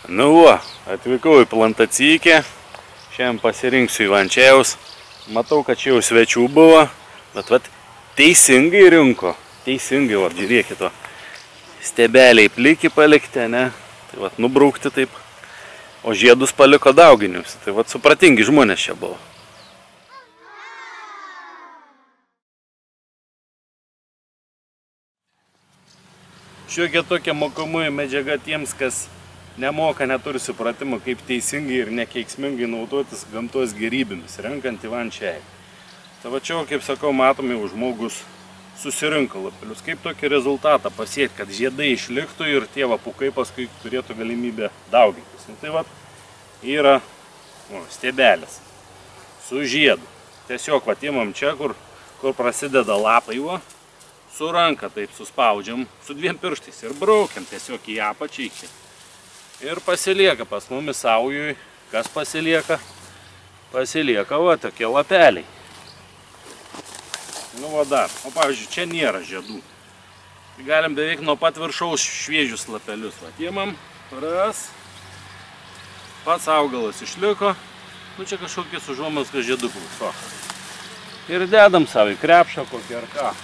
Nu va, atvykau į plantaciją, šiandien pasirinksiu Ivančiajaus. Matau, kad čia jau svečių buvo, bet vat teisingai rinko. Teisingai, va, žiūrėkit, va. Stebeliai pliki palikti, ne? Tai vat nubraukti taip. O žiedus paliko dauginius. Tai vat supratingi žmonės čia buvo. Šiokia tokia mokomoji medžiaga tiems, kas nemoka, neturi supratimo, kaip teisingai ir nekeiksmingai naudotis gamtos gerybėmis, renkant Ivančiajų. Tai va čia, kaip sakau, matome, jau žmogus susirinko lapelius. Kaip tokį rezultatą pasiekti, kad žiedai išliktų ir tie vapukai paskui turėtų galimybę daugintis. Tai va yra stiebelis su žiedu. Tiesiog va imam čia, kur prasideda lapai, va, su ranka taip suspaudžiam su dviem pirštais ir braukiam tiesiog į apačią iki. Ir pasilieka pas mumis saujui, kas pasilieka? Pasilieka, va, tokie lapeliai. Nu, va dar. O, pavyzdžiui, čia nėra žiedų. Tai galim beveik nuo pat viršaus šviežius lapelius. Va, imam, ras. Pats augalas išliko. Nu, čia kažkokius užuomaskas žiedų buvo. Ir dedam savo į krepšą kokį ar ką.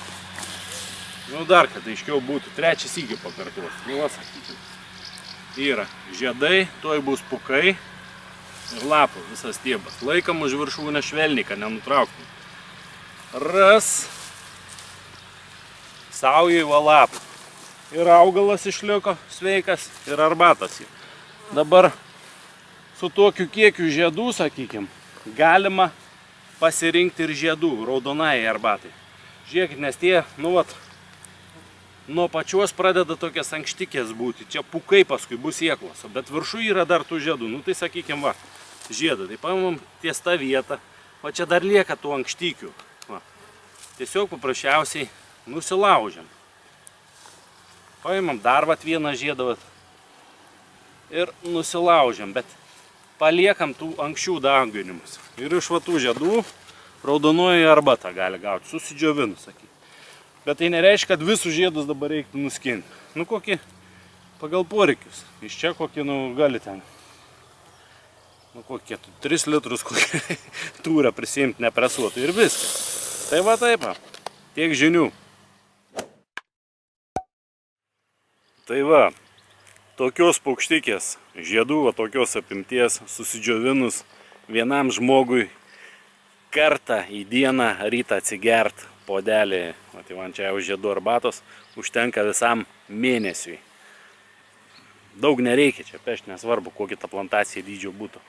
Nu, dar, kad aiškiau būtų. Trečią sykį pakartos. Nu, va, sakykime. Yra žiedai, toj bus pukai ir lapų visas stiebas. Laikam už viršūnę švelniai, kad nenutrauktum. Ras. Saujai va lapų. Ir augalas išliko sveikas, ir arbatas. Dabar su tokiu kiekiu žiedų, sakykim, galima pasirinkti ir žiedų raudonai arbatai. Žiūrėkit, nes tie, nu vat, nuo pačios pradeda tokias ankštikės būti. Čia pukai paskui bus sėklos, bet viršų yra dar tų žiedų. Nu tai sakykim, va, žiedą. Tai paimam ties tą vietą. O čia dar lieka tų ankštikių. Va. Tiesiog paprasčiausiai nusilaužiam. Paimam dar vat vieną žiedą. Vat, ir nusilaužiam, bet paliekam tų anksčių dauginimus. Ir iš va tų žiedų raudonoji arbata gali gauti, susidžiovinu, sakykim. Bet tai nereiškia, kad visus žiedus dabar reiktų nuskinti. Nu, kokį pagal poreikius. Iš čia kokį, nu, gali ten. Nu, kokie 3 litrus kokį turą prisimti nepresuotų ir viskas. Tai va taip, tiek žinių. Tai va, tokios paukštikės žiedų, va tokios apimties susidžiovinus vienam žmogui kartą į dieną rytą atsigert podelį Ivančiajaus žiedų arbatos užtenka visam mėnesiui. Daug nereikia čia pešti, nesvarbu, kokį ta plantacija dydžio būtų.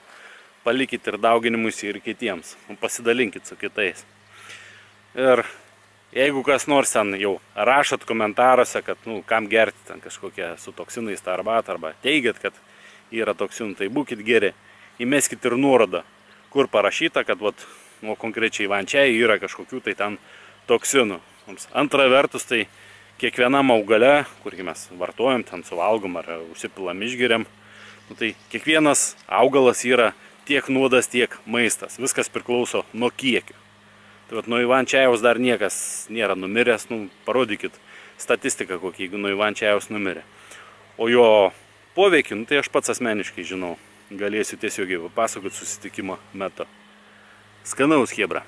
Palikit ir dauginimuisi ir kitiems. Pasidalinkit su kitais. Ir jeigu kas nors ten jau rašot komentaruose, kad, nu, kam gerti ten kažkokie su toksinais tą arbatą, arba teigiat, kad yra toksinų, tai būkit geri. Įmeskit ir nuorodą, kur parašyta, kad, vat, nu, konkrečiai Ivančiajai yra kažkokių tai ten toksinų. Antra vertus, tai kiekvienam augale, kurį mes vartojam, ten suvalgom ar užsipilam išgeriam, nu, tai kiekvienas augalas yra tiek nuodas, tiek maistas. Viskas priklauso nuo kiekių. Tai vat, nuo Ivančiajaus dar niekas nėra numiręs, nu, parodykit statistiką kokį, jeigu nuo Ivančiajaus numirė. O jo poveikį, nu, tai aš pats asmeniškai žinau. Galėsiu tiesiogiai papasakoti susitikimo metu. Skanaus, chebra.